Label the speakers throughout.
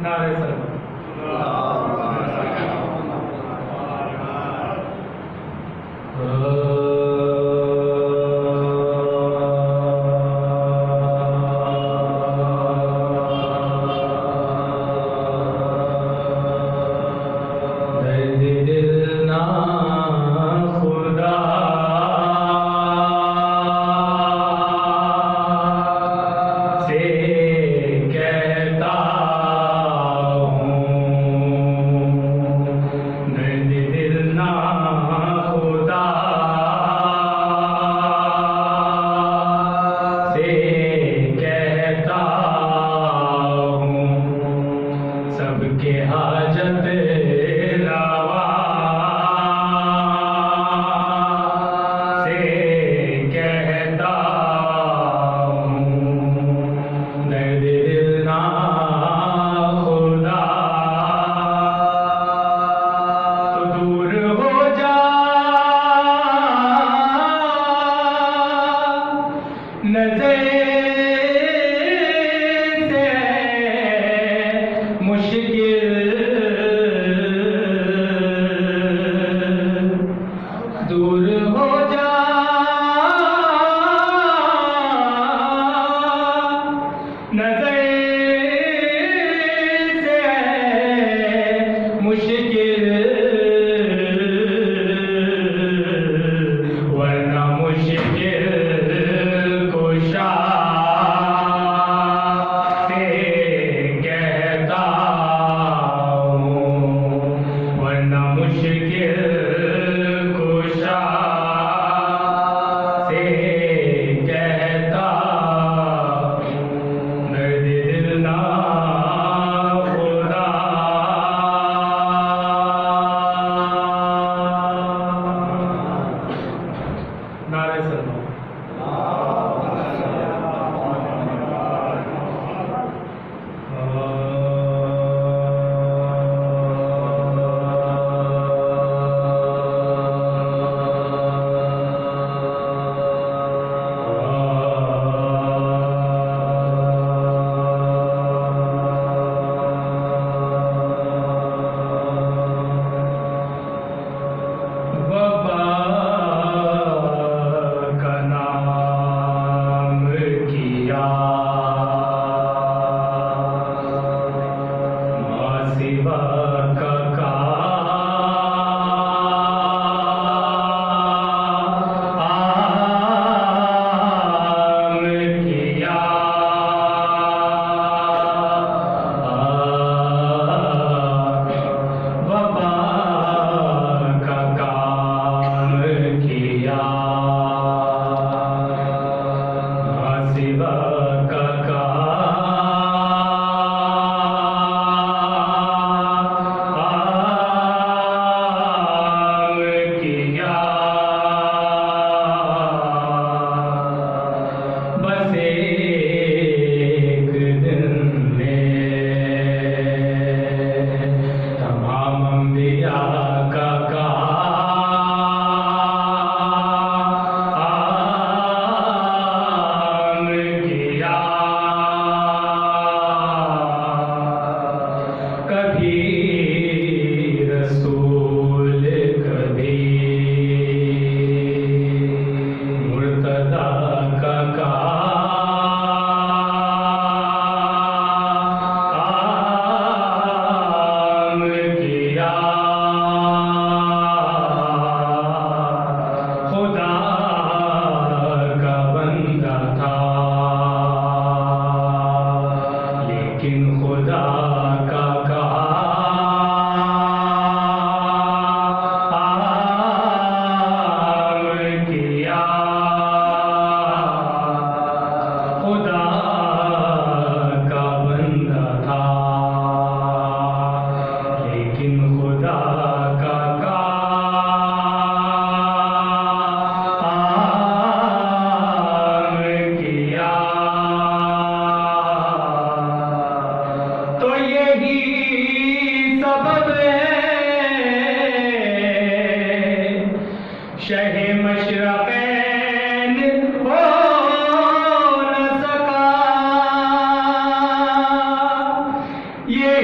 Speaker 1: نعرہ سلام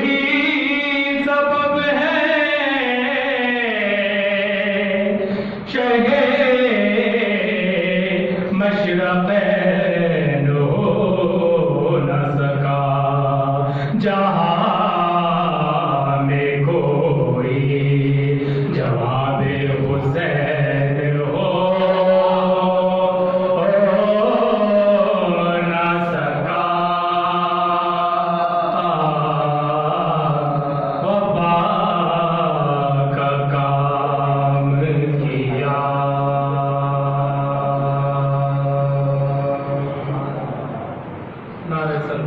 Speaker 1: یہی سبب ہے شہ مشرقین ہو نہ سکا جہاں میں کوئی جواب حسین ہو نہ سکا وفا کا کام کیا نعرہ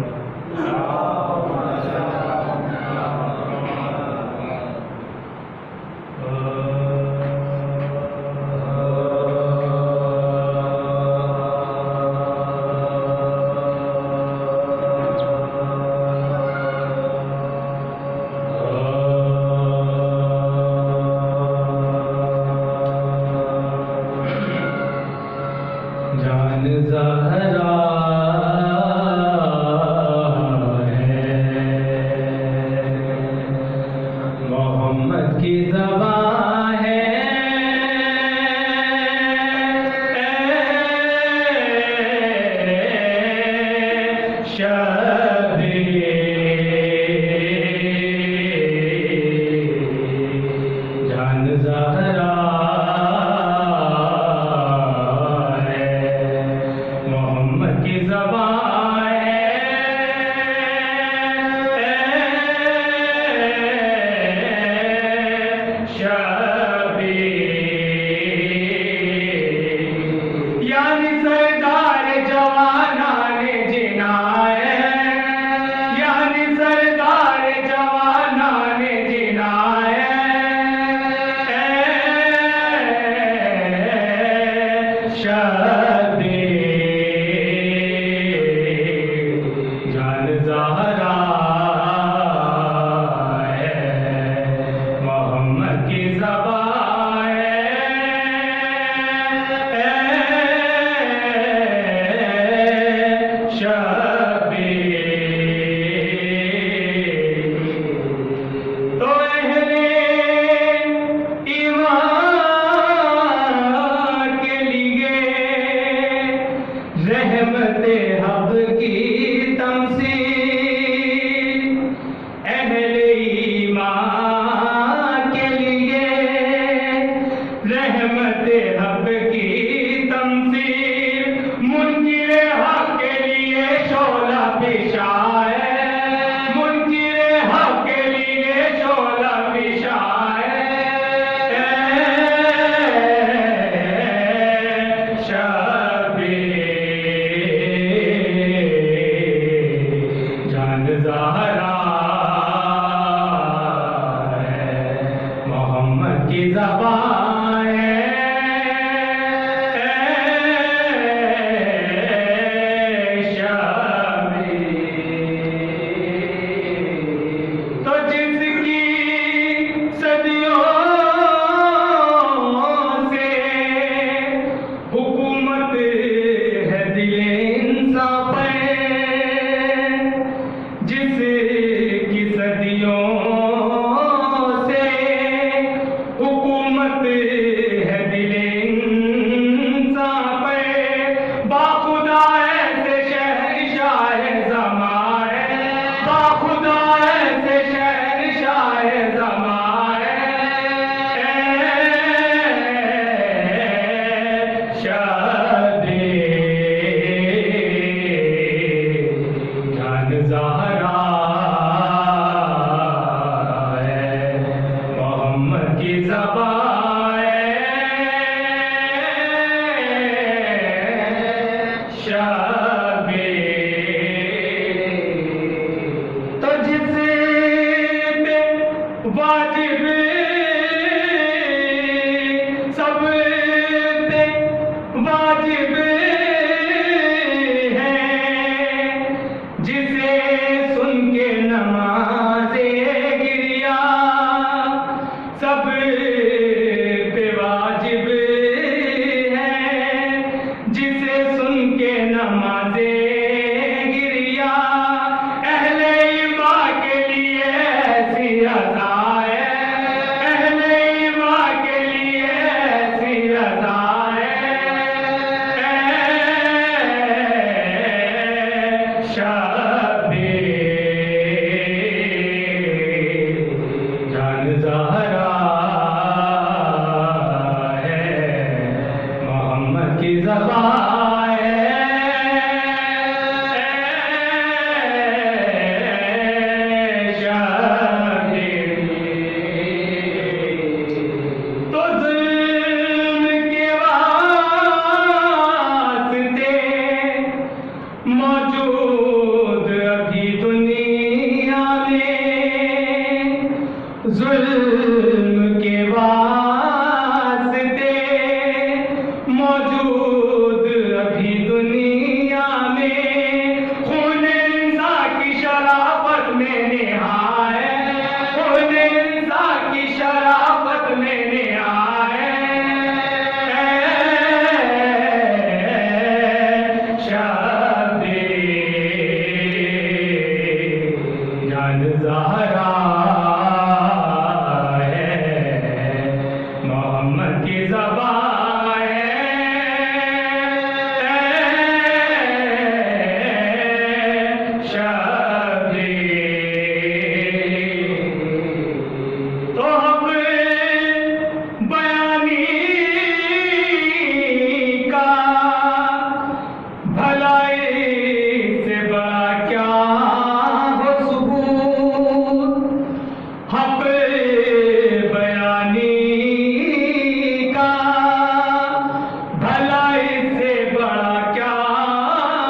Speaker 1: جان زہرا ہے محمد کی زبان ہے جان زہرا کی زبان شبی یعنی سردار جوانان جنائے یعنی سردار جوانان جنائے شبی زہرا ہے محمد کی زبان شبی تو اہل ایمان کے لیے رحمت حق کی تمثیل اہل ایمان کے لیے رحمت حق کی تمثیل منکر حق کے لیے شعلہ پیشہ ہے منکر حق کے لیے شعلہ پیشہ ہے زہرا ہے محمد کی زبان شبی تو جس کی صدیوں سے حکومت ہے دل انسان پہ جس کی صدیوں سے حکومت ہے دل انسان پہ باخدا ایسے شہنشاہ زمان باخدا ایسے شہنشاہ زمان شبی جان زہرا کی زبان شبی تو جس پہ واجب سب پہ واجب ہے جسے سن کے نماز گریا سب پہ واجب ہے جسے سن کے نماز گریا اہل ایمان کے لیے زہرا ہے محمد کی زبان موجود ابھی دنیا میں ظلم کے واسطے موجود ابھی دنیا میں خون انسان کی شرافت میں نہائے خون انسان کی شرافت میں نہائے زہرا ہے محمد کی زبان تو حق بیانی کا بھلائی سے بڑا کیا حق بیانی کا بھلائی سے بڑا کیا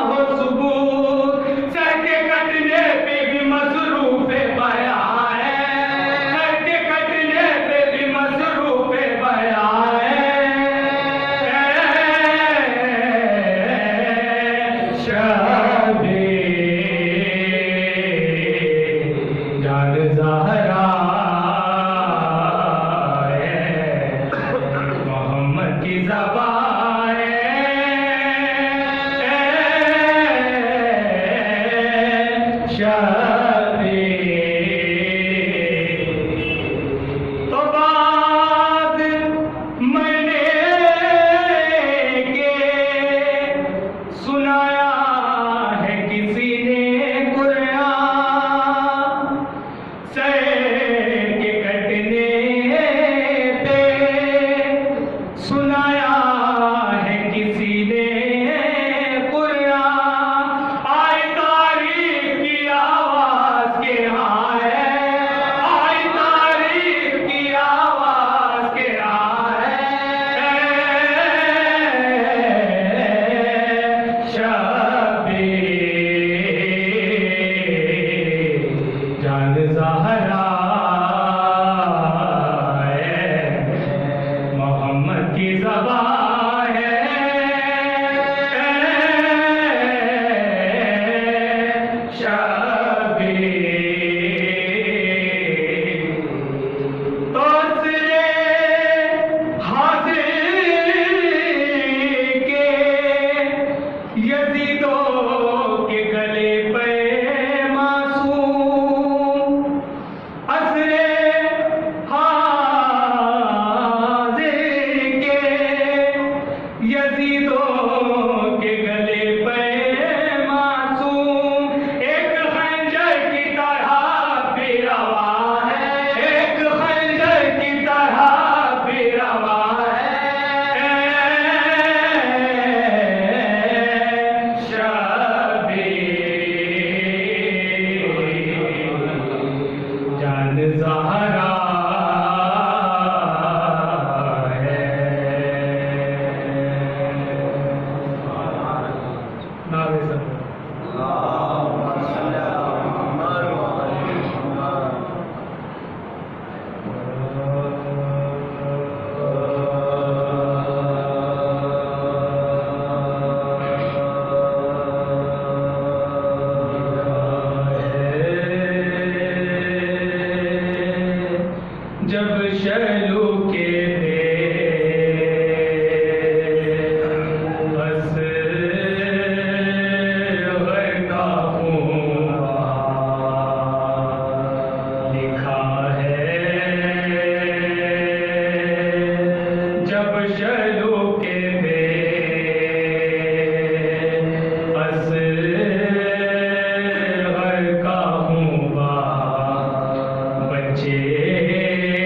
Speaker 1: ہو ثبوت سر کے کٹنے پہ بھی مصروف بیان ہے سر کے کٹنے پہ بھی مصروف بیان ہے جان زہرا کی زبان تو بات میں نے کہ سنایا ہے کسی نے قرآن سر کے کٹنے پہ سنایا ہے کسی نے قرآن آئی تاریخ کی آواز کے آئے آئی تاریخ کی آواز کے آئے جان زہرا کی زبان تو سرے حاضر کے یزیدوں کے گلے پہ معصوم اسرے یزیدوں کے گلے پہ معصوم ایک خنجر کی طرح پیروا ہے ایک خنجر کی طرح پیروا ہے جان زہرا جب شہلو کے بس غیر کا لکھا ہے جب شہلو کے بس غیر کا بچے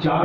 Speaker 2: 4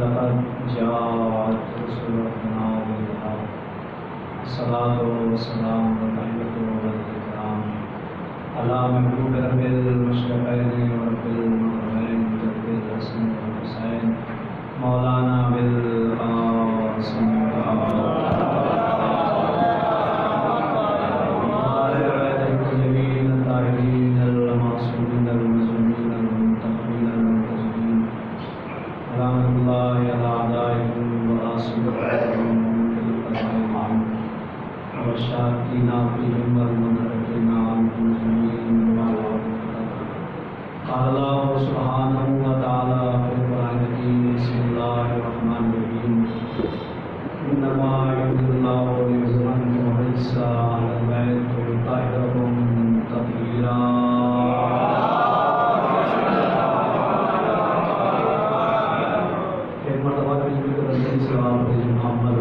Speaker 3: لقد جاءت رسلنا بالحق الصلاة والسلام والإكرام على محبوب رب المشرقين ورب المغربين جد الحسن والحسين مولانا بالقاسم قال الله سبحانه وتعالى في القرآن الكريم بسم الله الرحمن الرحيم إنما يريد الله ليذهب عنكم الرجس أهل البيت ويطهركم تطهيرا ایک مرتبہ محمد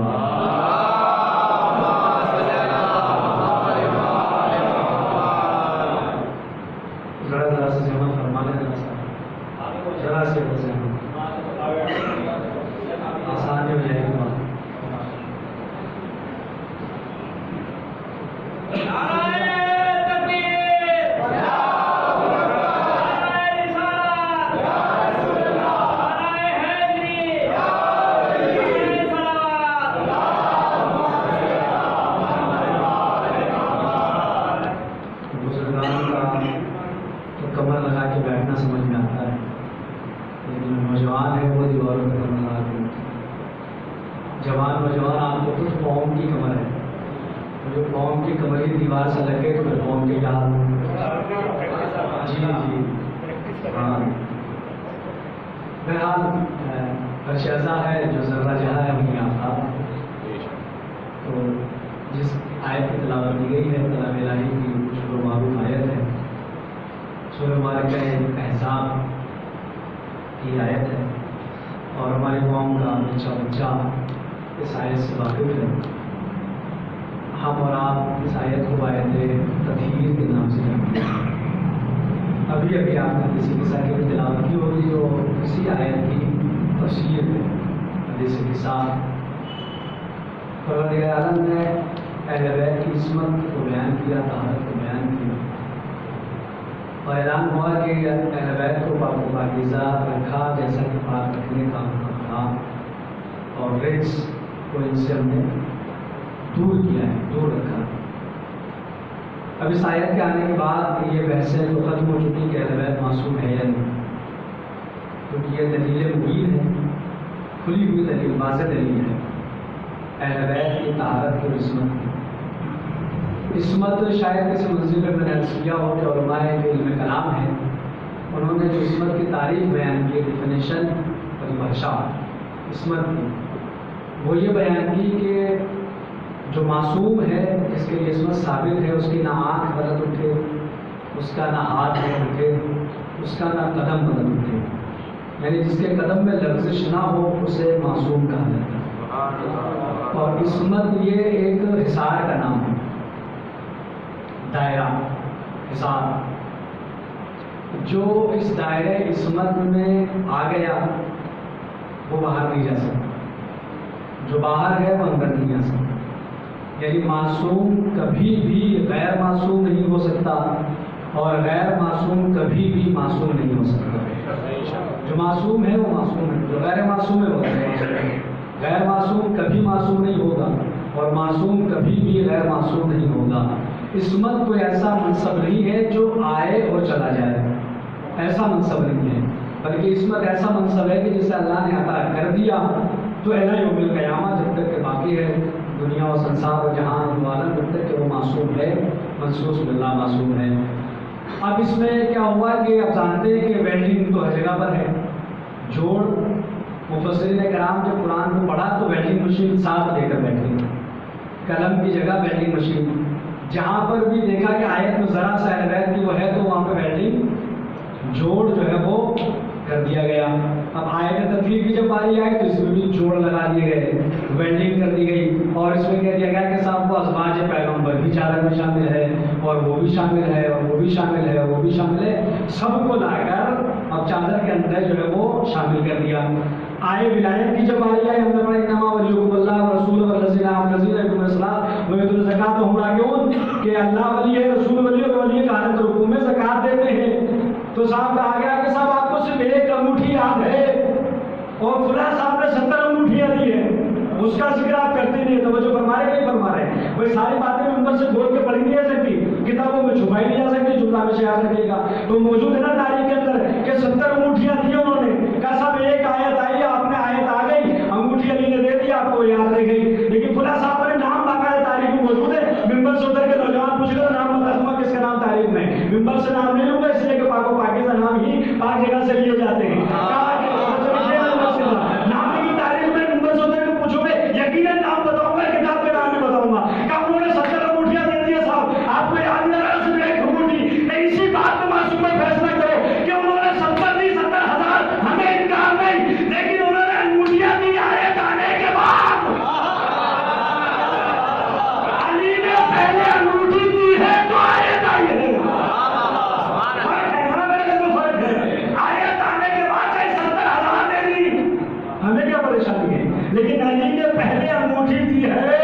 Speaker 3: ذرا سے جمع فرما لینا ذرا سے آسان ہو جائے گی بات کمر لگا کے بیٹھنا سمجھ میں آتا ہے، لیکن نوجوان ہے وہ دیواروں پہ کمر لگا کے جوان نوجوان آپ کو کچھ قوم کی کمر ہے، جو قوم کی کمر ہی دیوار سے لگے تو پھر قوم کے کیا جی ہاں بہرحال ہر شہزہ ہے جو ذرہ جہاں ہے وہیں آتا، تو جس آیت کی تلاوت کی گئی ہے کلام الہی کی شروع معروف آیت ہے، سورہ مبارکہ احزاب کی آیت ہے، اور ہماری قوم کا بچہ اس آیت سے واقف ہے۔ ہم اور آپ اس آیت کو آیت تطہیر کے نام سے جانتے ہیں۔ ابھی آپ نے کسی قصہ کی تلاوت کی ہوگی جو اسی آیت کی تفسیر ہے، حدیث کے ساتھ پروردگار عالم نے اہل بیت کی عصمت کو بیان کیا، طہارت کو بیان کیا، اور اعلان ہوا کہ اہل بیت کو پاک و پاکیزہ رکھا جیسا کہ پاک رکھنے کا حکم تھا، اور رجس کو ان سے ہم نے دور کیا ہے، دور رکھا۔ اب اس آیت کے آنے کے بعد یہ بحثیں تو ختم ہو چکی کہ اہل بیت معصوم ہے یا نہیں، کیونکہ یہ دلیل مبین ہے، کھلی ہوئی دلیل، واضح دلیل ہے اہل بیت کی طہارت کی اور عصمت کی۔ عصمت شاید کسی منزل میں نے عرض کیا ہو کہ علماء جو علم کلام ہیں انہوں نے جو عصمت کی تعریف بیان کی، ڈیفینیشن پریبھاشا عصمت کی، وہ یہ بیان کی کہ جو معصوم ہے جس کے لیے عصمت ثابت ہے، اس کی نہ آنکھ غلط اٹھے، اس کا نہ ہاتھ غلط اٹھے، اس کا نہ قدم غلط اٹھے، یعنی جس کے قدم میں لغزش نہ ہو اسے معصوم کہا جاتا ہے۔ اور عصمت یہ ایک حصار کا نام ہے، دائرہ حصار، جو اس دائرہ عصمت میں آ گیا وہ باہر نہیں جا سکتا، جو باہر ہے وہ اندر نہیں آ سکتا، یعنی معصوم کبھی بھی غیر معصوم نہیں ہو سکتا، اور غیر معصوم کبھی بھی معصوم نہیں ہو سکتا۔ جو معصوم ہے وہ معصوم ہے، جو غیر معصوم ہے وہ غیر معصوم کبھی معصوم نہیں ہوگا، اور معصوم کبھی بھی غیر معصوم نہیں ہوگا۔ عصمت کوئی ایسا منصب نہیں ہے جو آئے اور چلا جائے، ایسا منصب نہیں ہے، بلکہ عصمت ایسا منصب ہے کہ جسے اللہ نے عطا کر دیا تو الی یوم القیامہ جب تک کہ باقی ہے دنیا و سنسار و جہان و عالم، جب تک کہ وہ معصوم ہے، منصوص باللہ معصوم ہے۔ اب اس میں کیا ہوا کہ آپ جانتے ہیں کہ ویلڈنگ تو ہر جگہ پر ہے، جوڑ مفسرین کرام جب قرآن کو پڑھا تو ویلڈنگ مشین ساتھ لے کر بیٹھے، قلم کی جگہ ویلڈنگ مشین، جہاں پر بھی دیکھا کہ آیت میں ذرا سا اہل بیت کی وہ ہے تو وہاں پہ ویلڈنگ جوڑ جو ہے وہ کر دیا گیا۔ اب آیت تطہیر کی جب باری آئی تو اس میں بھی جوڑ لگا دیے گئے، ویلڈنگ کر دی گئی، اور اس میں کہہ دیا گیا کہ صاحب وہ ازواج پیغمبر بھی چادر میں شامل ہے، اور وہ بھی شامل ہے، اور وہ بھی شامل ہے، اور وہ بھی شامل ہے، سب کو لا کر اب چادر کے اندر جو ہے وہ شامل کر دیا۔ آئے ولایت کی جب آئی ہے، ہم نے پڑھا انما ولیکم اللہ ورسول والذین آمنوا یقیمون الصلاۃ ویؤتون الزکاۃ وهم راکعون کہ اللہ ولی ہے، رسول ولی ہے اور ولی کہانت رکوع میں زکات دیتے ہیں. تو صاحب کہا گیا کہ صاحب آپ کو صرف ایک انگوٹھی یاد ہے اور فلاں صاحب نے 70 انگوٹھیاں دی ہیں، اس کا ذکر آپ کرتے نہیں. توجہ فرما رہے نہیں فرما رہے؟ وہی ساری باتیں ممبر سے کھول کے پڑھی نہیں جا سکتی، کتابوں میں چھپائی نہیں جا سکتی. جملہ میں یاد رکھیے گا تو موجود ہے نا تاریخ کے اندر کہ 70 انگوٹھیاں دی انہوں نے. کہا صاحب ایک آیت آئی، آپ نے آیت آ گئی، انگوٹھی علی نے دے دی، آپ کو یاد رہ گئی. لیکن فلاں صاحب نے نام باقاعدہ تاریخ میں موجود ہے. ممبر سے اتر کے نوجوان پوچھ رہے نام بتا دوں گا کس کا نام تاریخ میں. ممبر سے نام نہیں لوں گا اس لیے کہ پاک و پاکیزہ نام ہی پاک جگہ سے لیے جاتے ہیں. نام کی تاریخ میں ممبر سے اتر کے پوچھو گے یقیناً نام بتاؤں گا، کتاب کے نام بھی بتاؤں گا. کہ انہوں نے 70 انگوٹھیاں دے دی صاحب، آپ کو یاد نہیں رہا صرف ایک انگوٹھی. اسی بات کو معصوم میں فیصلہ کرو کہ انہوں نے 70 نہیں 70,000 ہمیں انکار نہیں، لیکن انہوں نے انگوٹھیاں دی آیت آنے کے بعد. علی نے پہلے انگوٹھی دی ہے تو آیت آئی ہے. آیت آنے کے بعد چاہے 70,000 دے دی، ہمیں کیا پریشانی ہے؟ لیکن علی نے پہلے انگوٹھی دی ہے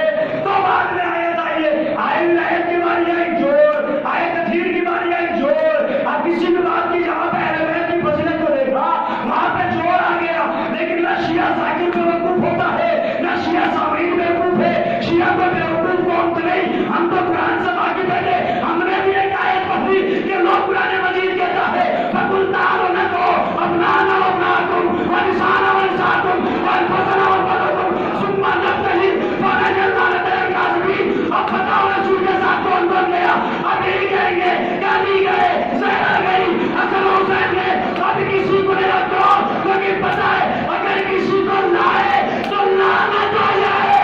Speaker 3: تو بعد میں آیت آئی ہے. آئے ولایت کی باری آئی جوڑ، آئے تطہیر کی باری آئی جوڑ. اب کسی بھی بات کی جہاں پہ اہل بیت کی فضیلت کو دیکھا وہاں پہ جوڑ آ گیا. لیکن نہ شیعہ ذاکر بیوقوف ہوتا ہے، نہ شیعہ سامعین بیوقوف ہے. شیعہ کو بیوقوف قوم تو نہیں، ہم تو قرآن سے واقف ہے. ہم نے بھی ایک آیت پڑھی کہ لوگ قرآن مجید کہتا ہے فَقُلْ تَعَالَوْا نَدْعُوا أَبْنَاءَنَا وَأَبْنَاءَكُمْ وَنِسَاءَنَا وَنِسَاءَكُمْ وَأَنفُسَنَا وَأَنفُسَكُمْ ثُمَّ نَبْتَهِلْ فَنَجْعَلْ لَعْنَتَ الْكَاذِبِينَ. اب بتاؤ رسول کے ساتھ کون بن گیا؟ اب یہی کہیں گے علی گئے، زہرا گئی، حسن حسین گئے. اب کسی کو نہیں رکھو لیکن پتہ ہے اگر کسی کو لائے تو لعنت آ جائے.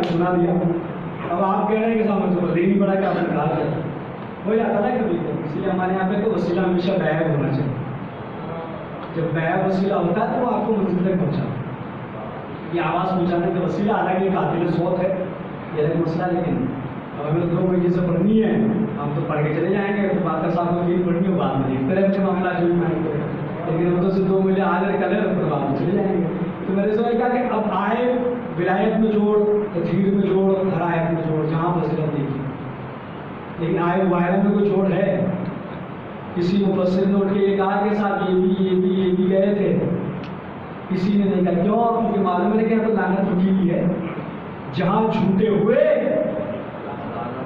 Speaker 3: سنا دیا. اب آپ کہہ رہے ہیں کہ صاحب مجھے پتہ ہی نہیں پڑا کہ آپ نے کہا ہے. ہو جاتا نا کبھی کبھی. اس لیے ہمارے یہاں پہ تو وسیلہ ہمیشہ بیع ہونا چاہیے. جب بیع وسیلہ ہوتا ہے تو وہ آپ کو منزل تک پہنچاتا ہے. یہ آواز پہنچانے کا وسیلہ حالانکہ قاتل صوت ہے، یہ ایک مسئلہ. لیکن اب ہمیں 2 مہینے سے پڑھنی ہے، ہم تو پڑھ کے چلے جائیں گے. تو باقر صاحب کو بھی پڑھنی ہو، بعد میں دیکھتے رہے اپنے معاملہ جو بھی مائنڈ کرے. لیکن ہم تو صرف 2 مہینے آ کر کریں اور بعد میں چلے جائیں گے. تو میں نے سوچا کہ اب آئے ولایت میں جوڑ، تطہیر میں جوڑ، ہر آیت میں جوڑ جہاں فضیلت دیکھی. لیکن آئے وائرل میں کوئی جوڑ ہے؟ کسی مفسر نے اٹھ کے یہ کہا کہ صاحب یہ بھی گئے تھے؟ کسی نے نہیں کہا. کیوں؟ کیونکہ معلوم ہے کہ تو لعنت رکی ہوئی ہے. جہاں جھوٹے ہوئے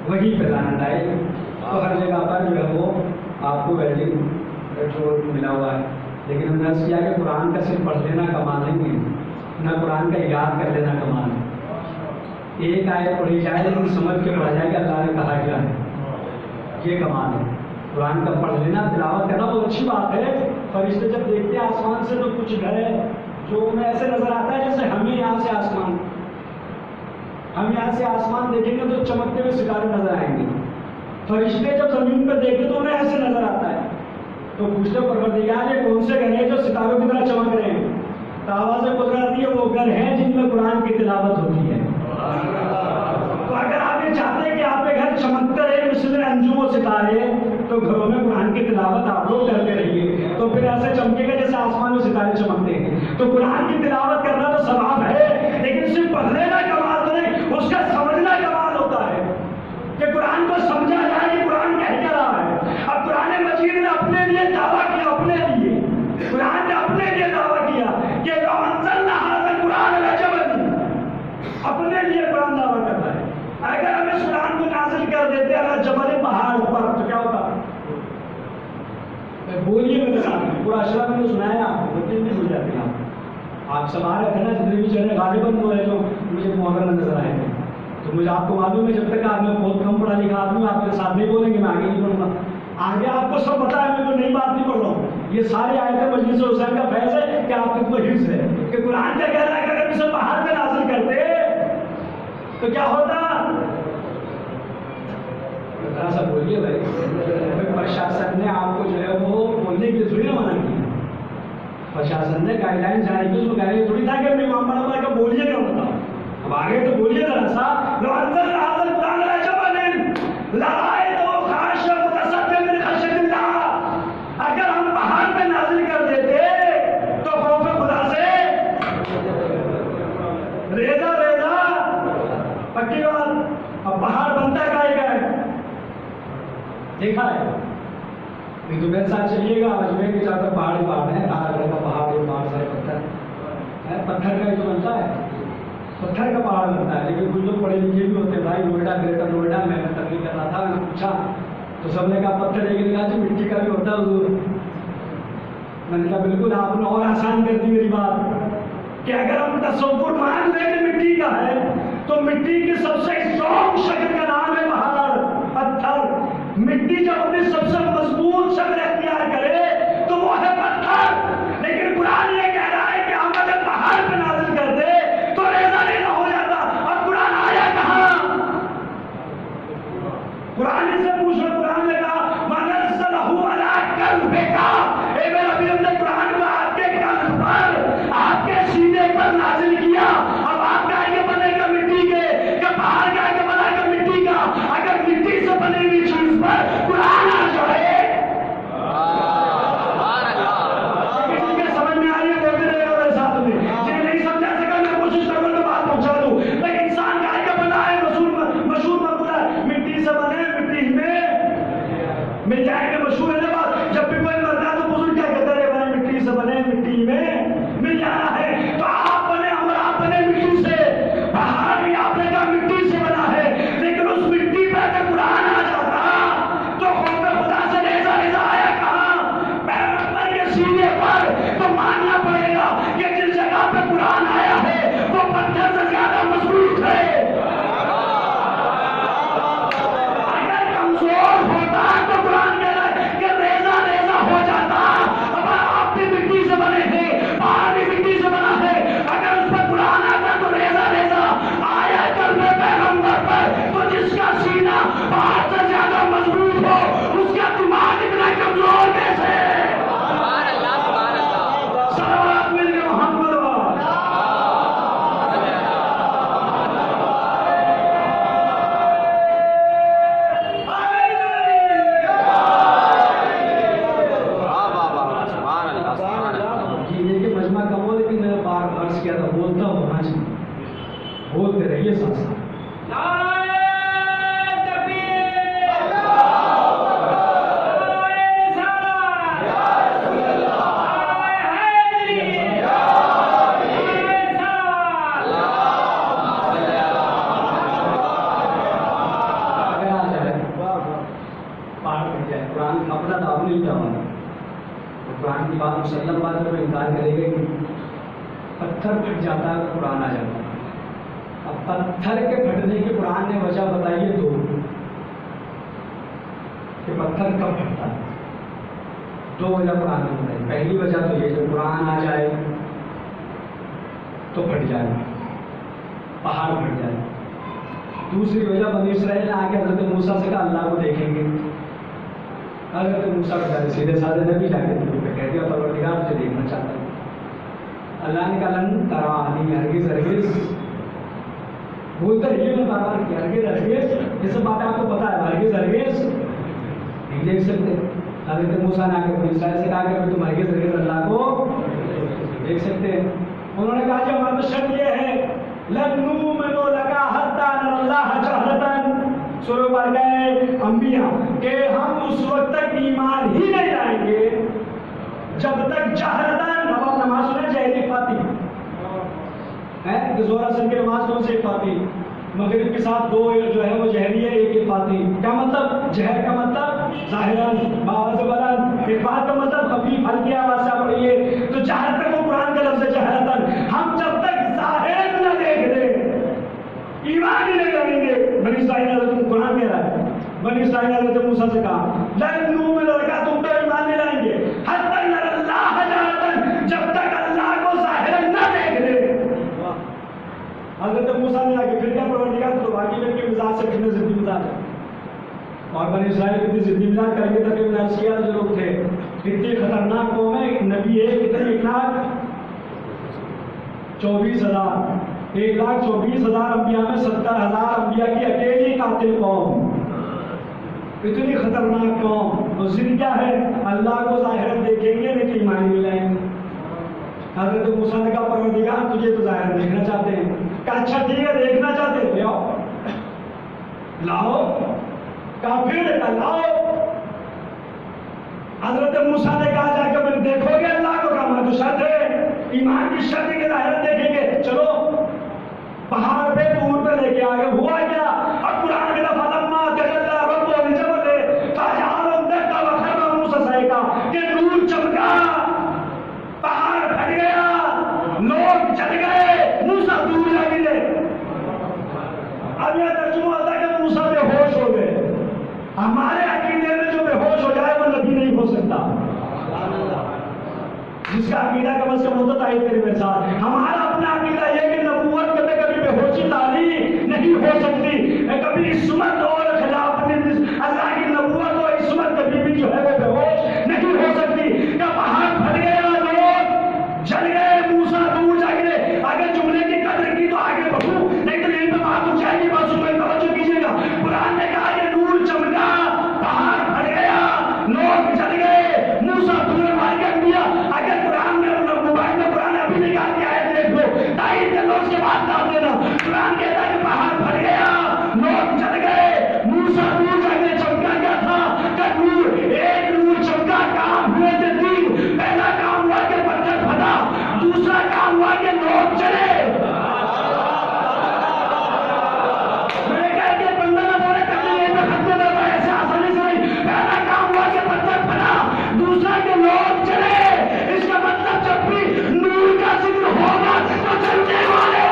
Speaker 3: وہیں پہ لعنت آئے. تو ہر جگہ پر جو ہے وہ آپ کو ویلڈنگ جوڑ ملا ہوا ہے. لیکن ہم نے عرض کیا کہ قرآن کا صرف پڑھ لینا کمال نہیں ہے، نہ قرآن کا یاد کر لینا کمال ہے. ایک آیت پڑھی جائے لیکن سمجھ کے پڑھا جائے کہ اللہ نے کہا کیا ہے، یہ کمال ہے. قرآن کا پڑھ لینا، تلاوت کرنا بہت اچھی بات ہے. فرشتے جب دیکھتے ہیں آسمان سے تو کچھ ہے جو انہیں ایسے نظر آتا ہے جیسے ہمیں یہاں سے آسمان، ہم یہاں سے آسمان دیکھیں گے تو چمکتے ہوئے ستارے نظر آئیں گے. فرشتے جب زمین پہ دیکھتے تو انہیں ایسے نظر آتا ہے. تو پوچھتے پروردگار یہ کون سے گھر ہیں جو ستاروں کی طرح چمک رہے ہیں؟ تو آواز قدرت آتی ہے وہ گھر ہیں جن میں قرآن کی تلاوت ہوتی ہے. تو اگر آپ یہ چاہتے ہیں کہ آپ کے گھر چمکتے رہے مثل انجم و ستارے تو گھروں میں قرآن کی تلاوت آپ لوگ کرتے رہیے. تو پھر ایسے چمکے گا جیسے آسمان میں ستارے چمکتے ہیں. تو قرآن کی تلاوت کرنا تو ثواب ہے، لیکن صرف پڑھنے کا کمال تو نہیں، اس کا سمجھنا کمال ہوتا ہے کہ قرآن کو سمجھا جائے کہ قرآن کہہ کیا رہا ہے. اب قرآن مجید نے اپنے لیے دعویٰ کیا، اپنے لیے قرآن نے اپنے لیے دعویٰ کیا کہ لو انزلنا ھذا القرآن علی جبل، اپنے لیے قرآن دعویٰ کرتا ہے. اگر ہم اس قرآن کو نازل کر دیتے علی جبل، پہاڑ پر، تو کیا ہوتا؟ بولیے میرے ساتھ، پورا اشرا میں نے سنایا آپ کو، بتیں نہیں ہو جاتے آپ سب آ رہے تھے نا جتنے بھی چڑھے غالباً وہ ہے جو مجھے محرم نظر آئے تھے. تو مجھے آپ کو معلوم ہے جب تک آپ میں بہت کم پڑھا لکھا آدمی آپ کے ساتھ نہیں بولیں گے، میں آگے نہیں پڑھوں گا. آگے آپ کو سب پتا ہے، میں تو نئی بات نہیں پڑھ رہا ہوں. یہ ساری آیتیں مجلس حسین کا فیض ہے کہ آپ کو حفظ ہے کہ قرآن کا کہہ رہا ہے کہ اگر اسے باہر میں نازل کرتے تو کیا ہوتا؟ ذرا سا بولیے بھائی، پرشاسن نے آپ کو جو ہے وہ بولنے کے لیے تھوڑی نہ منع کیا، پرشاسن نے گائیڈ لائن جاری کی، اس کو گائیڈ لائن تھوڑی تھا کہ امام بڑا کا بولیے کیا ہوتا، اب آگے تو بولیے ذرا سا، لو انزل هذا القرآن على جبل لرأيته خاشعا متصدعا من خشية الله، اگر ہم پہاڑ پہ نازل کر دیتے تو خوف خدا سے ریزہ ریزہ پکی بات، اب پہاڑ بنتا ہے کا ہے دیکھا ہے، تو میرے ساتھ چلیے گا، اجمیر کے چاہتا پہاڑی پہاڑ ہے، کالا گڑھ کا پہاڑ ہے، پہاڑ سارے پتھر، پتھر کا ہی تو بنتا ہے، پتھر کا پہاڑ بنتا ہے، لیکن کچھ لوگ پڑھے لکھے بھی ہوتے ہیں، بھائی نوئیڈا گریٹر نوئیڈا میں تقریر کر رہا تھا، میں نے پوچھا تو سب نے کہا پتھر ہے، لیکن کہا جی مٹی کا بھی ہوتا ہے حضور، میں نے کہا بالکل آپ نے اور آسان کر دی میری بات، کہ اگر ہم تصور مان لیں کہ مٹی کا ہے تو مٹی کی سب سے اسٹرانگ شکل کا نام ہے پہاڑ پتھر، مٹی جب اپنی سب سے مضبوط شکل اختیار کرے تو وہ ہے پتھر، لیکن قرآن یہ کہہ رہا ہے کہ ہم اگر پہاڑ پہ نازل کر دے تو ریزہ ریزہ ہو جاتا، اور قرآن آیا کہاں؟ قرآن سے پوچھ رہا، قرآن نے کہا وَنَزَّلَهُ عَلَىٰ قَلْبِكَ، اے میرے نبی ہم نے قرآن کو آپ کے قلب پر، آپ کے سینے پر نازل کیا، اب آپ کا آگے بنے گا مٹی کے، کہ پہاڑ کا آگے بنا گا مٹی کا، اگر مٹی سے بنی ہوئی چیز پر قرآن آ جائے، سمجھ میں آ رہی ہے بولتے رہے گا میرے ساتھ میں، جنہیں نہیں سمجھا سکا میں کوشش کروں گا بات پہنچا دوں، بھائی انسان کا آگے بنا ہے، مشہور مقولہ ہے مٹی سے بنے مٹی میں مل جائے گا، مشہور ہے بات، جب بھی کوئی مرتا ہے تو بزرگ کیا کہتے رہے بھائی مٹی سے بنے مٹی میں مل جانا ہے، تو آپ بنے ہم آپ بنے مٹی سے، پہاڑ بھی آپ نے کہا مٹی سے بنا ہے، لیکن اس مٹی پہ اگر قرآن آ جاتا تو خوف خدا سے ریزہ ریزہ آیا کہاں؟ پیغمبر کے سینے پر، تو ماننا پڑے گا کہ جس جگہ پہ قرآن آیا ہے وہ پتھر سے زیادہ مضبوط ہے، اگر کمزور ہوتا تو قرآن کہہ رہا ہے کہ ریزہ ریزہ ہو جاتا، اب آپ بھی مٹی سے بنے ہیں، پہاڑ بھی مٹی سے بنا ہے، اگر اس پر قرآن آتا تو ریزہ ریزہ آیا قلب پیغمبر پر، تو جس کا سینہ پہاڑ سے زیادہ مضبوط ہو اس کا دماغ اتنا کمزور کیسے ہے؟ صلوات مل کے محمد مجمع کم ہو، لیکن میں بار عرض کیا تھا بولتا ہونا چاہیے، بولتے رہیے ساتھ ساتھ، قرآن کی بات مسلم بات ہے، کوئی انکار کرے گا کہ پتھر پھٹ جاتا ہے تو قرآن آ جاتا ہے، اب پتھر کے پھٹنے کی قرآن نے وجہ بتائیے دو، کہ پتھر کب پھٹتا ہے، دو وجہ قرآن نے بتائی، پہلی وجہ تو یہ کہ قرآن آ جائے تو پھٹ جائے، پہاڑ پھٹ جائے، دوسری وجہ بنی اسرائیل نے آ کے حضرت موسیٰ سے کہا اللہ کو دیکھیں گے، حضرت موسیٰ کو سیدھے سادھے نبی جا کے دل پہ کہہ دیا پروردگار مجھے دیکھنا چاہتا ہوں، اللہ نے کہا لن ترانی، ہرگز ہرگز، بولتے رہیے میں بار بار کہ ہرگز ہرگز، یہ سب باتیں آپ کو پتا ہے، ہرگز ہرگز نہیں دیکھ سکتے، حضرت موسیٰ نے آ کے بنی اسرائیل سے کہا کہ تم ہرگز ہرگز اللہ کو دیکھ سکتے ہیں، انہوں نے کہا کہ ہمارا شرط یہ ہے لن نؤمن لک حتی نری اللہ جہرۃ، سورہ پر گئے انبیاء کہ ہم اس وقت تک ایمان ہی نہیں لائیں گے جب تک جہرتاً، اب آپ نماز سنیں جہری فاتح ہے کہ زہر اثر کی نماز کون سے فاتح، مغرب کے ساتھ دو جو ہے وہ جہری ہے، ایک فاتح، کیا مطلب جہر کا مطلب ظاہراً باوض بلند، افاد کا مطلب خفیف ہلکی آواز سے پڑھیے، تو جہر تک وہ قرآن کا لفظ ہے جہرتاً، ہم جب تک ظاہر نہ دیکھ لیں ایمان ہی نہیں لگیں گے، بنی اسرائیل نے قرآن کہہ رہا ہے، بنی اسرائیل نے موسیٰ سے کہا لن نؤمن لک، تم تو ایمان نہیں لائیں گے حتی نری اللہ جہرۃ، جب تک اللہ کو ظاہر نہ دیکھ لیں، حضرت موسیٰ نے آگے پھر کیا پروردگار تو باقی میں کے مزاج سے پھرنے زندگی مزاج ہے، اور بنی اسرائیل کی ضد مزاج کر کے تقریباً نرسیہ جو لوگ تھے اتنی خطرناک قوم ہے. نبی ایک کتنے 1,24,000 انبیاء میں 70,000 انبیاء کی اکیلی قاتل قوم. اتنی خطرناک قوم. تو ضد کیا ہے؟ اللہ کو ظاہر دیکھیں گے لیکن ایمان نہیں لائیں گے. حضرت موسیٰ نے کہا پروردگار تجھے تو ظاہر دیکھنا چاہتے ہیں. کہا اچھا ٹھیک ہے دیکھنا چاہتے ہیں لاؤ لاؤ. کافر نے کہا لاؤ. حضرت موسیٰ نے کہا جا کے میں دیکھو گے اللہ کو. کہا میں تو شرط ہے ایمان کی شرط کے ظاہر دیکھیں گے. چلو پہاڑ پہ دور پہ لے کے آگے. ہوا کیا؟ اب قرآن کے لفظ اما تجلی ربہ للجبل فجعلہ دکا وخر موسیٰ صعقا کہ نور چمکا پہاڑ پھٹ گیا لوگ جل گئے موسیٰ دور جا گرے. اب یہ ترجمہ ہوتا ہے کہ موسیٰ بے ہوش ہو گئے. ہمارے عقیدے میں جو بے ہوش ہو جائے وہ نبی نہیں ہو سکتا. جس کا عقیدہ کم از کم ہوتا تائید کرے میرے ساتھ. ہمارا اپنا عقیدہ یہ کہ نبوت کبھی بے ہوشی تعلیم نہیں ہو سکتی. کبھی عصمت اور خلاف اللہ کی نبوت اور عصمت کبھی بھی جو ہے وہ بے ہوش نہیں ہو سکتی. کہ پہاڑ پھٹ گیا لوگ جل گئے موسیٰ دور جا گرے. اگر جملے کی قدر کی تو آگے بڑھوں نہیں تو یہیں پہ بات ہو جائے گی. بات سنیں توجہ کیجیے گا. قرآن نے کہا کہ نور چمکا پہاڑ پھٹ گیا لوگ جل گئے موسیٰ دور مار کے دیا. اگر قرآن میں موبائل میں قرآن ابھی نکال کے آئے دیکھ لو تائید کر لو اس کے بعد ڈال دینا. قرآن کہتا ہے کہ پہاڑ پھٹ گیا لوگ جل گئے موسیٰ دور جا کے. چمکا کیا تھا کہ نور ایک نور چمکا. کام ہوئے تھے 3. پہلا کام ہوا کہ پتھر پھٹا. دوسرا کام ہوا کہ لوگ چلے. میں نے کہا کہ بندہ نہ بولے کرنے لئے میں ختم کرتا ہے ایسے آسانی سے نہیں. پہلا کام ہوا کہ پتھر پھٹا. دوسرا کہ لوگ چلے. اس کا مطلب جب بھی نور کا ذکر ہوگا تو چلنے والے ہیں.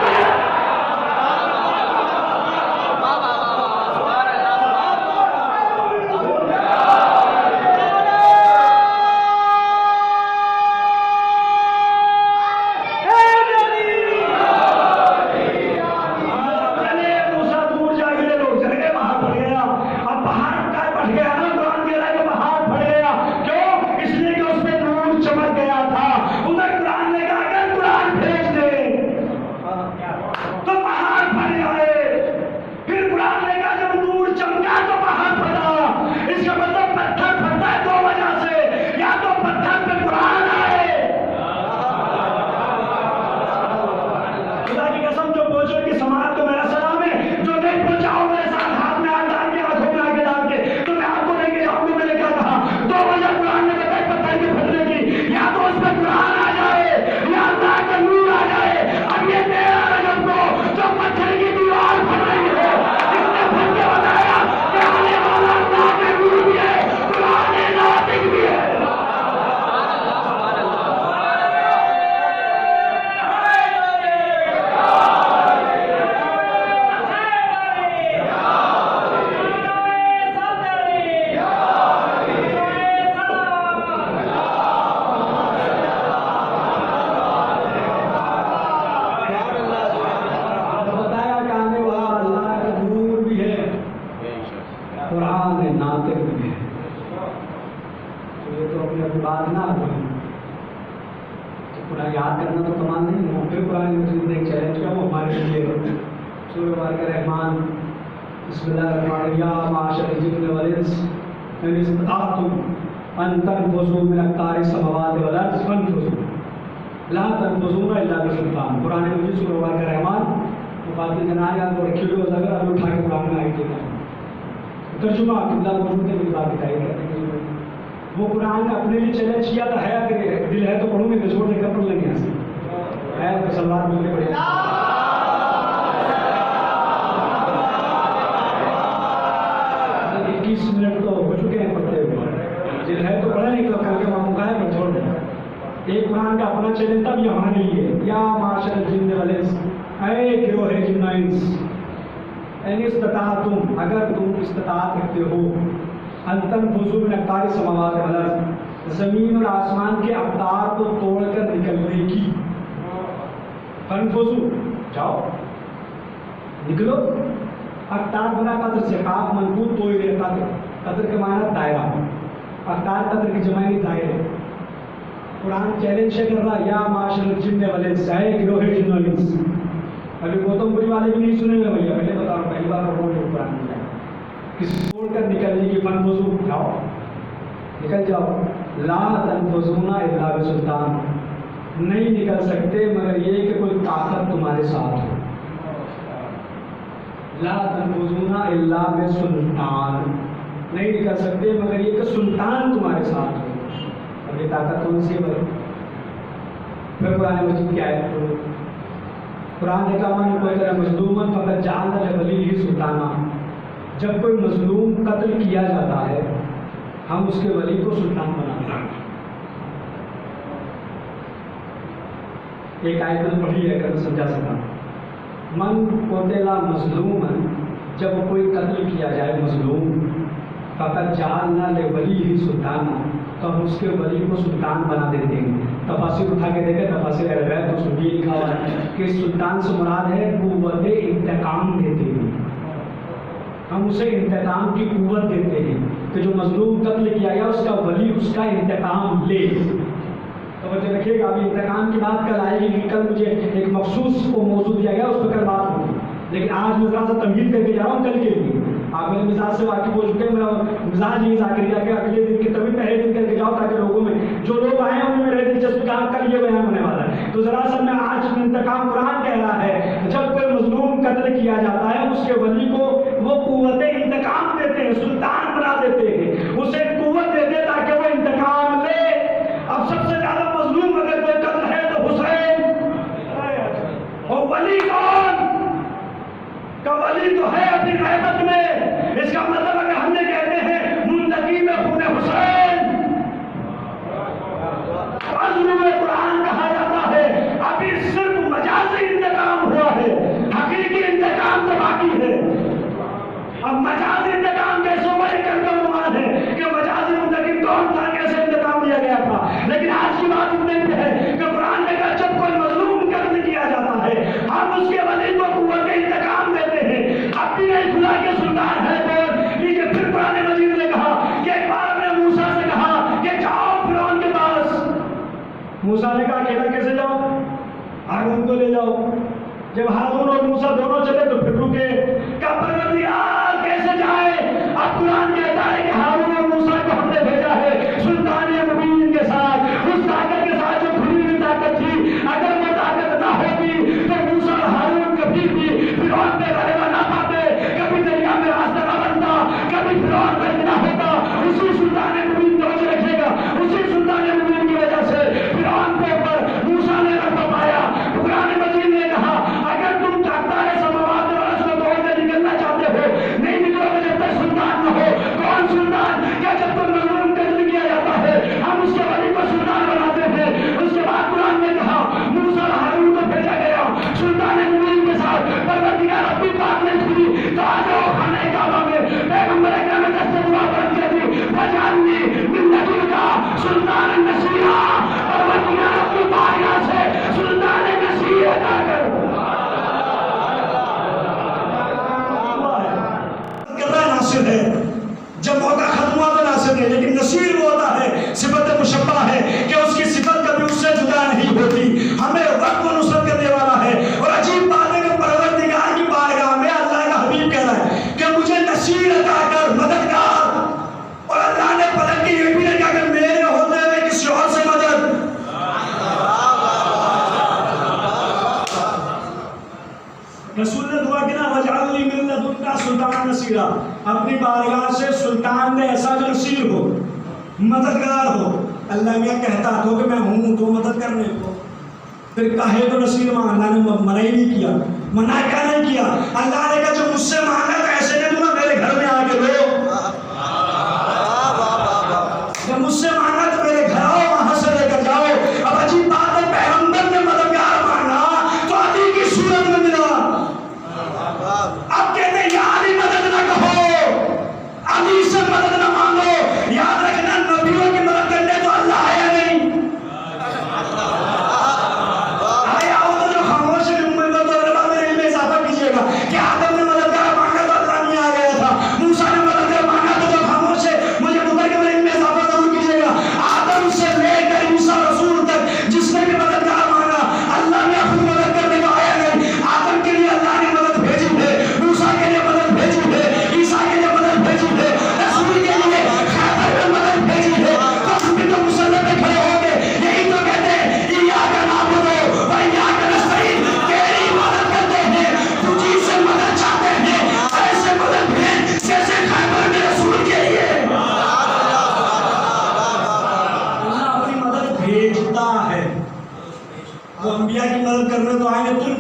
Speaker 3: یاد کرنا تو کمال نہیں ہے. پھر قرآن مجید نے ایک چیلنج کیا وہ ہمارے لیے سورہ بارکہ رحمان بسم اللہ الرحمن الرحیم یا معاشر الجن والانس ان استطعتم ان تنفذوا من اقطار السماوات والارض فانفذوا لا تنفذون الا بسلطان. قرآن مجید سورہ بارکہ رحمان مفاصل جناح کو رکھے ہوئے اگر ابھی اٹھا کے قرآن میں آئی دینا ترجمہ قبلہ موجود ہے. میری بات بتائی کرتے ہیں وہ قرآن نے اپنے لیے چیلنج کیا تھا. ہے دل ہے تو پڑھوں گے تو چھوڑ دے کر پڑھ لیں گے. ایسے ہے تو سلوات ملنے پڑے گا. 21 منٹ تو ہو چکے ہیں پڑھتے ہوئے. دل ہے تو پڑھا نہیں تو کر کے وہاں مکا ہے پر چھوڑ دیں. ایک قرآن کا اپنا چیلنج تھا بھی ہمارے لیے یا معاشر الجن والانس اے گروہ جن و انس ان استطاعتم اگر تم استطاعت رکھتے ہو ان تنفذوا من اقطار السماوات والارض زمین اور آسمان کے اقطار کو توڑ کر نکلنے کی. فانفذوا جاؤ نکلو. اقطار بنا قدر سے قاف منقوط تو ہی رہتا قدر کے معنی دائرہ، اقدار قدر کی جمع نہیں دائرے۔ قرآن چیلنج سے کر رہا یا معاشر الجن والانس، اے گروہ جن والانس۔ ابھی گوتم بدھ والے بھی نہیں سنیں گے بھیا، پہلے بتاؤ پہلی بار پڑھو جو قرآن میں جائے کسی چھوڑ کر نکلنے کی فن وضو اٹھاؤ نکل جاؤ۔ لا تنفذون الا بسلطان، نہیں نکل سکتے مگر یہ کہ کوئی طاقت تمہارے ساتھ ہو۔ لا تنفذون الا بسلطان، نہیں نکل سکتے مگر یہ کہ سلطان تمہارے ساتھ ہو۔ اور یہ طاقت کون سی ہے بھائی؟ پھر قرآن مجید کیا ہے؟ قرآن نے کہا من قتل مظلوما فقد جعلنا لولیہ سلطانا، جب کوئی مظلوم قتل کیا جاتا ہے ہم اس کے ولی کو سلطان بناتے ہیں۔ ایک آیت میں پڑھی ہے اگر میں سمجھا سکا، من قتل مظلوما، جب کوئی قتل کیا جائے مظلوم، فقد جعلنا لولیہ سلطانا، تو ہم اس کے ولی کو سلطان بنا دیتے ہیں۔ تفاسیر اٹھا کے دیکھیں، تفاسیر عربیت تو اس میں یہ لکھا ہوا ہے کہ سلطان سے مراد ہے قوت انتقام دیتے ہیں، ہم اسے انتقام کی قوت دیتے ہیں کہ جو مظلوم قتل کیا گیا اس کا ولی اس کا انتقام لے۔ توجہ رکھیے گا، ابھی انتقام کی بات کل آئے گی کہ کل مجھے ایک مخصوص کو موضوع دیا گیا اس پہ کل بات ہوگی، لیکن آج میں ذرا سا تمہید کر کے جا رہا ہوں کل کے لیے۔ آپ میرے مزاج سے واقف ہو چکے ہیں، میرا مزاج یہ ذاکریہ کہ اگلے دن کے تبھی پہلے دن کر کے جاؤ تاکہ لوگوں میں جو لوگ آئے ہیں ان میں رہے دلچسپی کا کل یہ بیان ہونے والا ہے۔ تو ذرا سا میں آج انتقام قرآن کہہ رہا ہے جب کوئی مظلوم قتل کیا جاتا ہے اس کے ولی کو وہ قوت انتقام دیتے ہیں، سلطان بنا دیتے ہیں، اسے قوت دیتے ہیں تاکہ وہ انتقام لے۔ اب سب سے زیادہ مظلوم اگر کوئی قتل ہے تو حسین، اور ولی کون کا ولی تو ہے اپنی رحمت میں۔ اس کا مطلب اگر ہم نے کہتے ہیں منتقی میں خون حسین، عزم میں قرآن کہا جاتا ہے ابھی صرف مجازی انتقام ہوا ہے، حقیقی انتقام تو باقی ہے۔ اب مجازی انتقام کیسے بڑے کر کے عنوان ہے کہ مجازی منتقم کون تھا، کیسے انتقام لیا گیا تھا، لیکن آج کی بات اتنے پہ ہے کہ قرآن نے کہا جب کوئی مظلوم قتل کیا جاتا ہے ہم اس کے ولی کو قوت انتقام دیتے ہیں۔ اب بھی نہیں خدا کے سلطان ہے کون؟ لیکن پھر قرآن مجید نے کہا کہ ایک بار ہم نے موسیٰ سے کہا کہ جاؤ فرعون کے پاس، موسیٰ نے کہا اکیلا کیسے جاؤ، ہارون کو لے جاؤ۔ جب ہارون اور موسیٰ دونوں چلے تو پھر رکے، کہا پروردگار کیسے جائے؟ اب قرآن کہتا ہے کہ ہارون اور موسیٰ کو ہم نے بھیجا ہے سلطان مبین کے ساتھ، اس طاقت کے ساتھ جو کھلی ہوئی طاقت تھی۔ اگر وہ طاقت نہ ہوتی تو موسیٰ اور ہارون کبھی بھی فرعون پہ غلبہ نہ پاتے، کبھی دریا میں راستہ نہ بنتا، کبھی فرعون پہ نہ ہوتا۔ اسی سلطان مبین توجہ رکھے گا، اسی سلطان مبین کی وجہ سے فرعون کے اوپر موسیٰ نے غلبہ پایا۔ قرآن مجید نے کہا اگر تم چاہتا ہے سماوات اور ارض کو توڑ کے نکلنا چاہتے ہو، نہیں نکلو گے جب تک سلطان نہ ہو۔ کون سلطان؟ کیا جب تک مظلوم قتل کیا جاتا ہے ہم اس کے ولی کو سلطان بناتے ہیں۔ اس کے بعد قرآن نے کہا موسیٰ اور ہارون کو بھیجا گیا سلطان مبین کے ساتھ۔ پروردگار اپنی بات نہیں سنی تو آ جاؤ خانہ کعبہ میں، پیغمبر اکرم نے دست دعا بند کر دی، وجعلنی من لدنک سلطانا نصیرا، پروردگار اپنی بارگاہ سے سلطان نصیر عطا کر۔
Speaker 2: ناصر ہے، جب موقع ختم ہوا تو ناصر ہے، لیکن نصیر وہ ہوتا ہے صفت مشبہ ہے کہ اس کی صفت کبھی اس سے جدا نہیں ہوتی، ہمیں وقت کو نصرت کرنے والا ہے۔ اور عجیب بات ہے کہ پروردگار کی بارگاہ میں اللہ کا حبیب کہہ رہا ہے کہ مجھے نصیر عطا کر، مددگار، اور اللہ نے پلٹ کے یہ بھی نہیں کہا کہ میرے ہوتے ہوئے کسی اور سے مدد۔ رسول نے دعا کی نا وجعلنی من لدنک سلطانا نصیرا، اپنی بارگاہ سے سلطان نے ایسا جو نصیر ہو، مددگار ہو۔ اللہ میاں کہتا تو کہ میں ہوں تو مدد کرنے کو، پھر کہے تو نصیر ماں، اللہ نے منع ہی نہیں کیا، منع کیا نہیں کیا؟ اللہ نے کہا جو مجھ سے مانگا تو ایسے نہیں دوں، میرے گھر میں آ کے دو، جب مجھ سے مانگا تو میرے گھر آؤ، وہاں سے لے کر جاؤ۔ اب عجیب بات ہے پیغمبر نے مددگار مانگا تو علی کی صورت میں ملا۔ اب کہتے ہیں یا علی مدد نہ کہو، علی سے مدد نہ مانگو، یاد رکھنا نبیوں کی مدد کرنے تو اللہ ہے نہیں۔ آیا ہو تو جو خاموش ہے میں تو علماء میں علم اضافہ کیجیے گا کہ آدم نے مددگار مانگا تو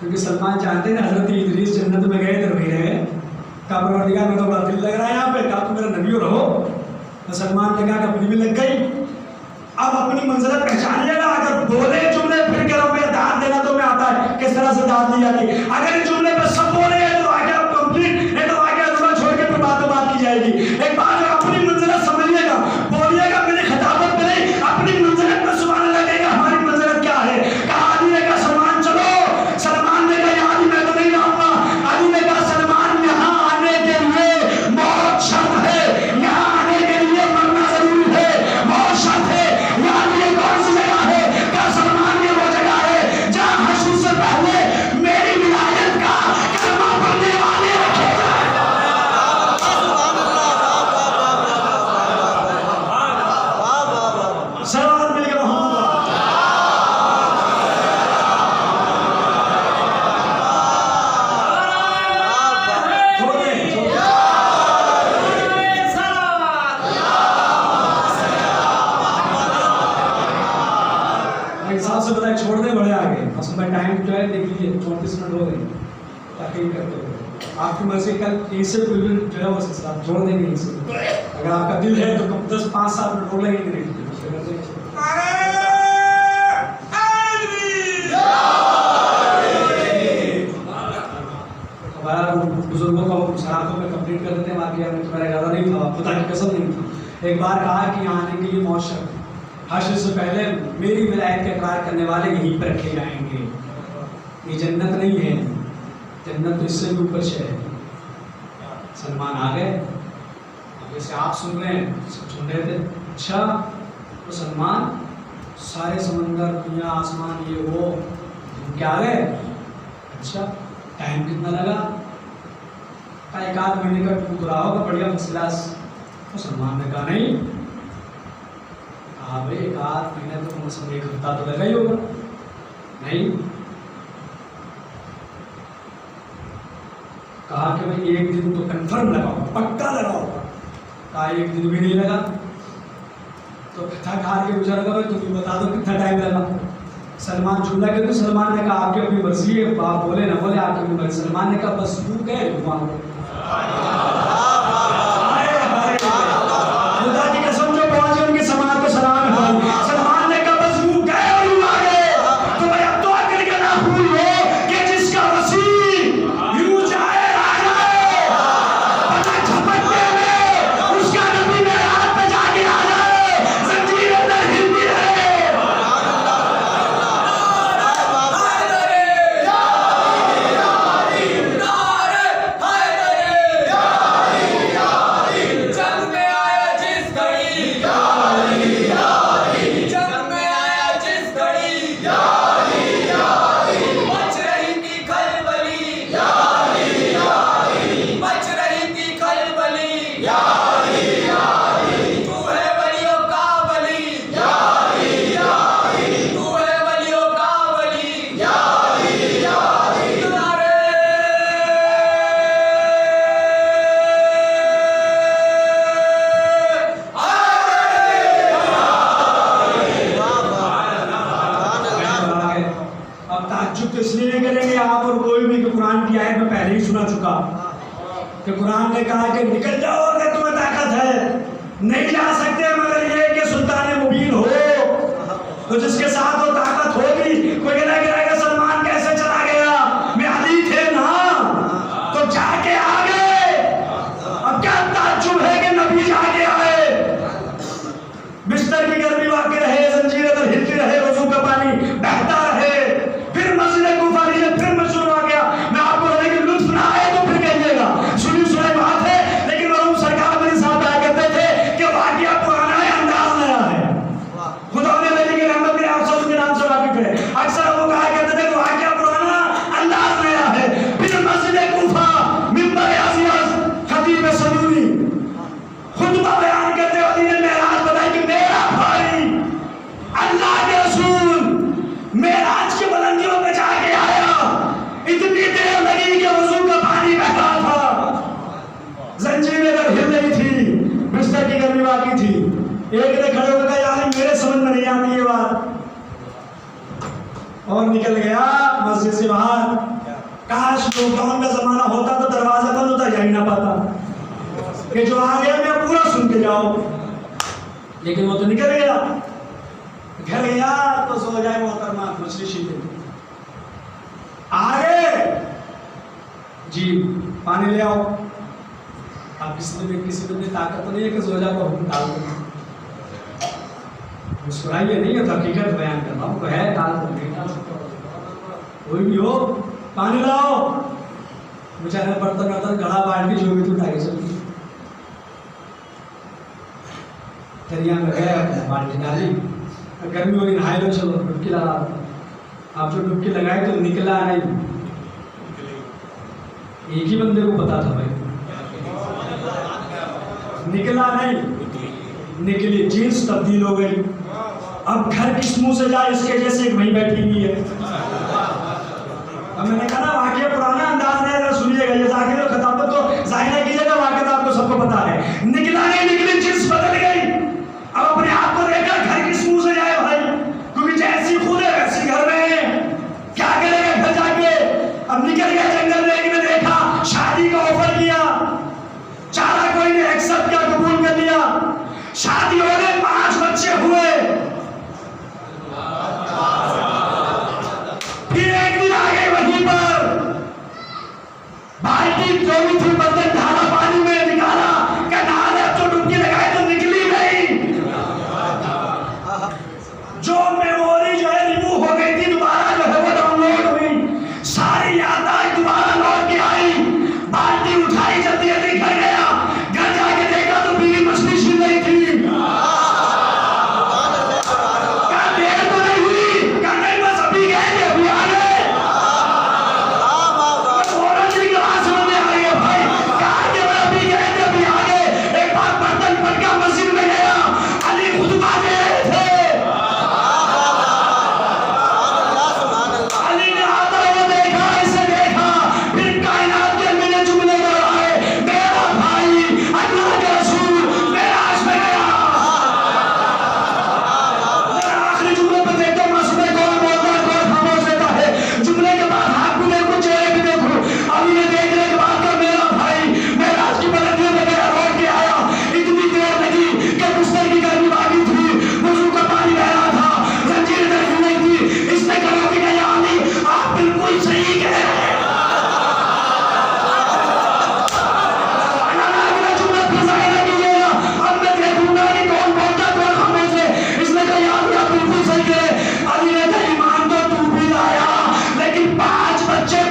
Speaker 3: کیونکہ سلمان چاہتے ہیں حضرت ادریس جنت میں گئے تو وہی رہے. کہا پروردگار میں تو بڑا دل لگ رہا ہے یہاں پہ, کہا تم میرا نبی رہو. تو سلمان نے کہا کہ اپنی بھی لگ گئی. اب اپنی منزلت پہچانیے گا. اگر بولے جملے پھر کرو میں داد دینا تو میں آتا ہے کس طرح سے داد دی جاتی ہے. اگر اس جملے پہ سب بولے گا تو آگے آپ کمپلیٹ, نہیں تو آگے ادھورا چھوڑ کے پھر بات کی جائے گی. ایک بار جو اپنی منزلت سمجھیے گا, بولیے گا میری خطابت پہ نہیں, اپنی منزلت پہ سبحان اللہ کہے گا ہماری منزلت کیا ہے. کہا علی نے کہا سلمان چلو. سلمان نے کہا علی میں تو نہیں جاؤں گا. علی نے کہا سلمان یہاں آنے کے لیے موت شرط ہے, یہاں آنے کے لیے مرنا ضروری ہے, موت شرط ہے. یہاں یہ کون سی جگہ ہے؟ کہا سلمان یہ وہ جگہ ہے جہاں حشر سے پہلے میری ولایت کا کلمہ پڑھنے والے رکھے جائیں. سلام مل گیا محمد. حساب سے بتائے چھوڑ دیں بڑے آگے. اصل میں ٹائم جو ہے دیکھ لیجیے 34 منٹ ہو گئے. تاکہ کرتے ہوئے آپ کی مرضی کل یہیں سے بالکل جو ہے وہ سلسلہ آپ چھوڑ دیں گے یہیں سے. اگر آپ کا دل ہے تو کم 10-5-7 منٹ روک لیں گے نہیں. بزرگوں کو شرارتوں میں کمپلیٹ کر دیتے ہیں. باقی میرا ارادہ نہیں تھا, خدا کی قسم نہیں تھی. ایک بار کہا کہ یہاں آنے کے لیے معاشر حشر سے پہلے میری ولایت کا اقرار کرنے والے یہیں پر رکھے جائیں گے. یہ جنت نہیں ہے, جنت تو اس سے بھی اوپر سے ہے. سلمان آ گئے. اب جیسے آپ سن رہے ہیں, سن رہے تھے, اچھا تو سلمان سارے سمندر دنیا آسمان یہ وہ کیا آ گئے. اچھا ٹائم کتنا لگا؟ کہا 1 مہینے کا ٹور رہا ہوگا بڑھیا فرسٹ کلاس. تو سلمان نے کہا نہیں. کہا بھائی 1 مہینہ تو کم از کم 1 ہفتہ تو لگا ہی ہوگا. نہیں. کہا کہ بھائی 1 دن تو کنفرم لگا ہوگا, پکا لگا ہوگا. کہا 1 دن بھی نہیں لگا. تو تھک ہار کے پوچھا لگا بھائی تم بتا دو کتنا ٹائم لگا. سلمان جھولا کہ تو سلمان نے کہا آپ کی اپنی مرضی ہے, آپ بولے نہ بولے آپ کی اپنی مرضی. سلمان نے کہا بس یوں گئے وہاں. خدا کی قسم جو پہنچے ان کی سماعت کو سلام ہے. سلمان نے کہا بس یوں گئے اور یوں آ گئے. تو بھائی اب تو عقل کے نہ بھول لو کہ جس کا وسیع یوں جائے آ جائے, پتہ جھپٹنے میں اس کا نبی معراج پہ جا کے آ جائے, زنجیر اندر ہلتی رہے. کہ قرآن نے کہا کہ نکل جاؤ اگر تمہیں طاقت ہے, نہیں جا سکتے مگر یہ کہ سلطان مبین ہو. تو جس کے ساتھ وہ طاقت ہوگی کوئی کہنا کہ سلمان کیسے چلا گیا, میں علی تھے نا تو جا کے آ گئے. اب کیا تعجب ہے کہ نبی جا کے آئے. بستر کی گرمی واقع رہے, زنجیر ادھر ہلتی رہے, وضو کا پانی بہتا رہے. پھر مسجد کوفہ لیجیے, پھر مشہور ہو گیا. میں آپ کو رہنے کی لطف نہ آئے تو پھر کہیے گا, سنی بات ہے. لیکن مرحوم سرکار میرے ساتھ آیا کرتے تھے کہ واقعہ پرانا ہے, انداز نیا ہے. خدا نے میری کی رحمت میں آپ سب کے نام سے واقف ہے. اکثر وہ کہا کرتے تھے کہ واقعہ پرانا, انداز نیا ہے. پھر مسجد کوفہ منبر عزیز خطیب صدوری خطبہ بیان کرتے ہوئے نے معراج بتائی کہ میرا بھائی اللہ کے رسول معراج کی بلندیوں پہ جا کے آیا. اتنی دیر لگی کہ وضو کا پانی بہتا تھا, زنجیریں اگر ہل رہی تھی, بستر کی گرمی واقعی تھی. ایک نے کھڑے ہو کہا یار میرے سمجھ میں نہیں آتی یہ بات, اور نکل گیا.
Speaker 2: دروازے سے باہر. کاش لاک ڈاؤن کا زمانہ ہوتا تو دروازہ بند ہوتا جا ہی نہ پاتا کہ جو آ گیا میں پورا سن کے جاؤ. لیکن وہ تو نکل گیا. گھر گیا تو سو جائے محترمہ مچھلی چھیلتے آگے جی پانی لے آؤ. اب کسی میں طاقت تو نہیں ہے کہ زوجہ کو حکم ڈال دیں. مسکرائیے نہیں ہے تو حقیقت بیان کرنا ہوں تو ہے ڈال دیں نہیں ڈال سکتا. کوئی بھی ہو پانی لاؤ. بیچارے برتن برتن گڑا بالٹی جو بھی تو اٹھا کے چلتی. دریا میں گئے بالٹی ڈالی. گرمی ہوگی نہائے لو چلو ڈبکی لگا. آپ جو ڈبکی لگائے تو نکلا نہیں. ایک ہی بندے کو پتا تھا بھائی نکلا نہیں. نکلی جنس تبدیل ہو گئی. اب گھر کس منہ سے جائے اس کے جیسے ایک وہیں بیٹھی ہوئی ہے. اب میں نے کہا نا واقعہ پرانا انداز ہے ذرا سنیے گا. یہ ذاکر و خطابت تو ظاہر کیجیے گا. واقعہ تو آپ کو سب کو پتا ہے. نکلا نہیں نکلی جنس بدل گئی. اب اپنے آپ کو دیکھا گھر کس منہ سے جائے بھائی کیونکہ جیسی خود ہے ویسی گھر میں کیا کرے گا گھر جا کے. اب نکل گیا جنگل میں. ایک نے دیکھا شادی کا آفر کیا. چارہ کوئی نے ایکسپٹ کیا قبول کر لیا. شادی ہو گئی 5 بچے ہوئے. پھر ایک دن آ گئے وہیں پر بالٹی جو بھی تھی برتن ڈھالا پانی میں نکالا کہ نہانے تو ڈبکی لگائے تو نکلی نہیں. جو میموری جو ہے ریموو ہو گئی تھی دوبارہ جو ہے وہ ڈاؤن لوڈ ہوئی. ساری یادداشت دوبارہ لوٹ کے آئی. بالٹی اٹھائی جلدی جلدی گھر گیا. گھر جا کے دیکھا تو بیوی مچھلی چھیل رہی تھی. کہا دیر تو نہیں ہوئی. کہا نہیں بس ابھی گئے تھے ابھی آ گئے. فوراً جی کی آواز سمجھ میں آ رہی ہے بھائی. کہا کہ میں ابھی گئے تھے ابھی آ گئے. ایک بار برتن پڑ کا مسجد میں گیا. علی خطبہ دے رہے تھے. علی نے آتا ہوا دیکھا اسے دیکھا. پھر کائنات کے میرے جملے دوہرائے. میرا بھائی اللہ کے رسول معراج میں گیا. آخری جملے پہ دیکھتے مسئلے کون بولتا ہے کون خاموش رہتا ہے. جملے کے بعد ہاتھ بھی دیکھو چہرے بھی دیکھو. علی نے دیکھنے کے بعد کہا میرا بھائی معراج کی بلندیوں میں گیا روٹ کے آیا. اتنی دیر لگی کہ بستر کی گرمی باقی تھی. وضو کا پانی بہ رہا تھا. زنجیر درج نہیں تھی. اس نے کہا کہ یا علی آپ بالکل صحیح کہہ رہے ہیں. جملہ پھر ظاہر نہ کیجیے گا. اب میں دیکھوں گا کہ کون بولتا کون خاموش ہے. اس نے کہا یا علی آپ بالکل صحیح کہہ رہے ہیں. علی نے کہا ایمان تو بھی لایا لیکن 5 بچے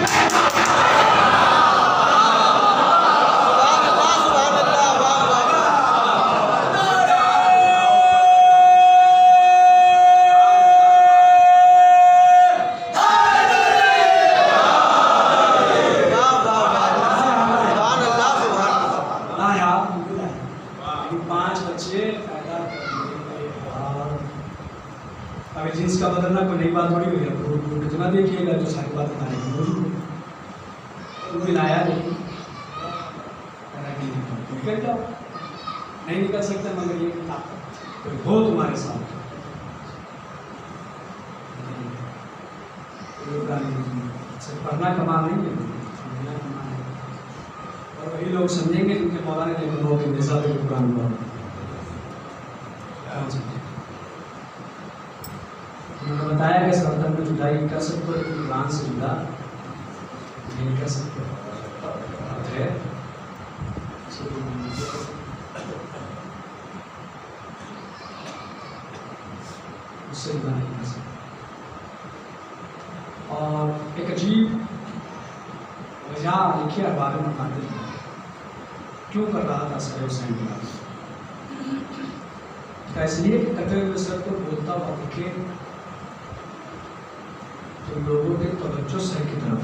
Speaker 2: پیدا جنس کا بدلنا کوئی نئی بات تھوڑی ہوئی ہے. اتنا دیکھیے گا تو ساری بات بتانے کی موجود ہے. تو ملایا نکل جاؤ. نہیں نکل سکتے مگر یہ کوئی ہو تمہارے ساتھ صرف پڑھنا کمال نہیں ہے. اور وہی لوگ سمجھیں گے جن کے مولا نے لیکن ہو کہ نظام قرآن ہوا. انہوں نے بتایا کہ سرطان میں جدائی کر سکتے ہو لیکن قرآن سے جدا نہیں کر سکتے. اس سے جدا نہیں کر سکتے. اور ایک عجیب وجہ لکھی اخبار میں مقادر کیوں کر رہا تھا سر حسین بلال. اس لیے کہ قطر نصرت کو بولتا ہوا دکھے تو لوگوں کے توجہ سر کی طرف.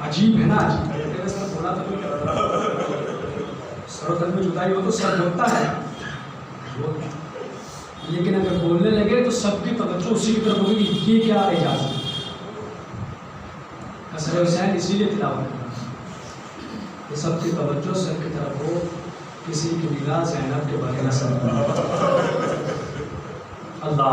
Speaker 2: عجیب ہے نا. عجیب سر بولا تو سر و تن میں جدائی ہو تو سر بولتا ہے لیکن اگر بولنے لگے تو سب کی توجہ اسی کی طرف ہوگی کہ یہ کیا اجازت. سر حسین اسی لیے تلاوت کرتا کہ سب کی توجہ سر کی طرف ہو. کسی کی نگاہ زینب کے بارے میں اللہ